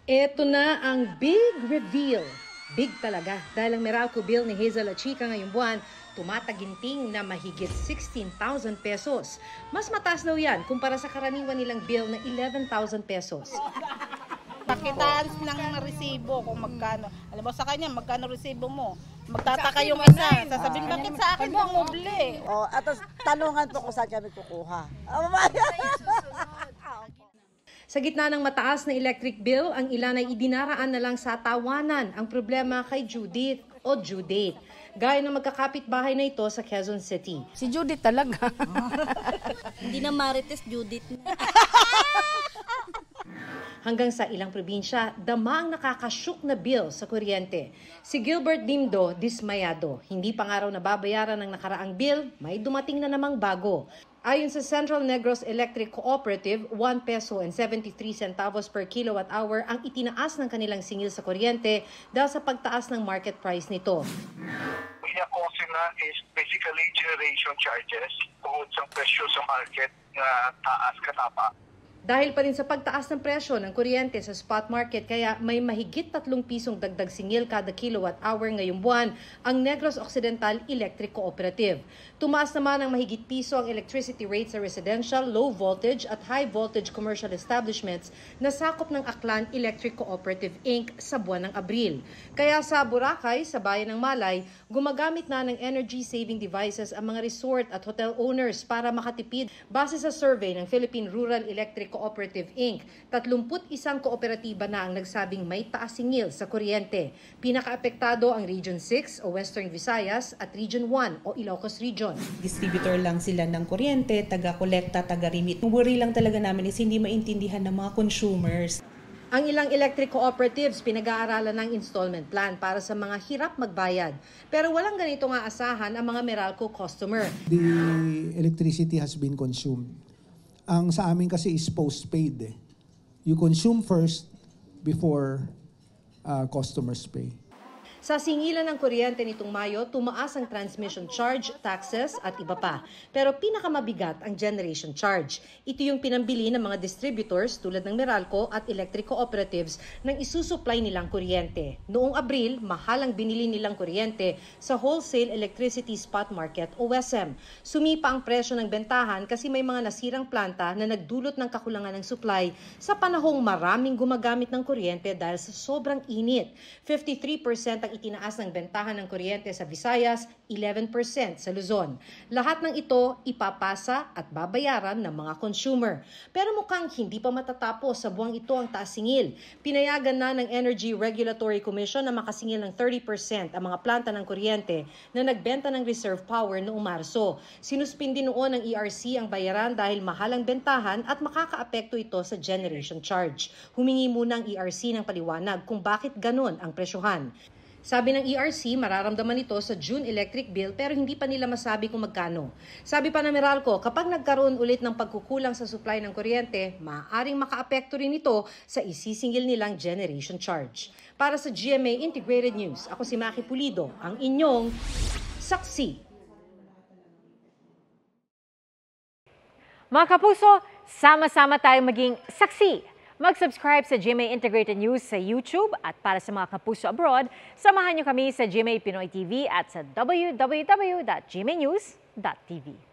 Ito na ang big reveal. Big talaga dahil ang Meralco bill ni Hazel Achica ngayong buwan tumataginting na mahigit 16,000 pesos. Mas mataas daw yan kumpara sa karaniwan nilang bill na 11,000 pesos. Pakitaan ng resibo kung magkano. Alam mo sa kanya, magkano resibo mo? Magtataka yung isa. Sasabihin, bakit sa akin mo mubli? At tanungan po kung saan kami kukuha. Sa gitna ng mataas na electric bill, ang ilan ay idinaraan na lang sa tawanan ang problema kay Judith o Judith. Gaya ng magkakapit-bahay na ito sa Quezon City. Si Judith talaga. Hindi na Marites, Judith na. Hanggang sa ilang probinsya, dama ang nakakasyok na bill sa kuryente. Si Gilbert Dimdo, dismayado. Hindi pa nga raw nababayaran ng nakaraang bill, may dumating na namang bago. Ayon sa Central Negros Electric Cooperative, 1 peso and 73 centavos per kilowatt hour ang itinaas ng kanilang singil sa kuryente dahil sa pagtaas ng market price nito. Ina-cause na is basically generation charges tungkol sa presyo sa market na taas katapa. Dahil pa rin sa pagtaas ng presyo ng kuryente sa spot market, kaya may mahigit 3 pisong dagdag singil kada kilowatt hour ngayong buwan ang Negros Occidental Electric Cooperative. Tumaas naman ng mahigit piso ang electricity rate sa residential, low voltage at high voltage commercial establishments na sakop ng Aklan Electric Cooperative Inc. sa buwan ng Abril. Kaya sa Boracay, sa bayan ng Malay, gumagamit na ng energy saving devices ang mga resort at hotel owners para makatipid. Base sa survey ng Philippine Rural Electric Cooperative Inc., 31 kooperatiba na ang nagsabing may taas singil sa kuryente. Pinakaapektado ang Region 6 o Western Visayas at Region 1 o Ilocos Region. Distributor lang sila ng kuryente, taga-kolekta, taga-remit. Ang worry lang talaga namin is hindi maintindihan ng mga consumers. Ang ilang electric cooperatives pinag-aaralan ng installment plan para sa mga hirap magbayad. Pero walang ganito nga asahan ang mga Meralco customer. The electricity has been consumed. Ang sa amin kasi is postpaid. You consume first before customers pay. Sa singilan ng kuryente nitong Mayo, tumaas ang transmission charge, taxes at iba pa. Pero pinakamabigat ang generation charge. Ito yung pinambili ng mga distributors tulad ng Meralco at electric cooperatives nang isusupply nilang kuryente. Noong Abril, mahal ang binili nilang kuryente sa Wholesale Electricity Spot Market o WESM. Sumipa ang presyo ng bentahan kasi may mga nasirang planta na nagdulot ng kakulangan ng supply sa panahong maraming gumagamit ng kuryente dahil sa sobrang init. 53% ang itinaas ng bentahan ng kuryente sa Visayas, 11% sa Luzon. Lahat ng ito ipapasa at babayaran ng mga consumer. Pero mukhang hindi pa matatapos sa buwang ito ang taas singil. Pinayagan na ng Energy Regulatory Commission na makasingil ng 30% ang mga planta ng kuryente na nagbenta ng reserve power noong Marso. Sinuspindi noon ng ERC ang bayaran dahil mahal ang bentahan at makakaapekto ito sa generation charge. Humingi muna ang ERC ng paliwanag kung bakit ganun ang presyohan. Sabi ng ERC, mararamdaman ito sa June electric bill pero hindi pa nila masabi kung magkano. Sabi pa ng Meralco, kapag nagkaroon ulit ng pagkukulang sa supply ng kuryente, maaaring makaapekto rin ito sa isisingil nilang generation charge. Para sa GMA Integrated News, ako si Maki Pulido, ang inyong saksi. Mga kapuso, sama-sama tayong maging saksi. Mag-subscribe sa GMA Integrated News sa YouTube at para sa mga kapuso abroad, samahan niyo kami sa GMA Pinoy TV at sa www.gmanews.tv.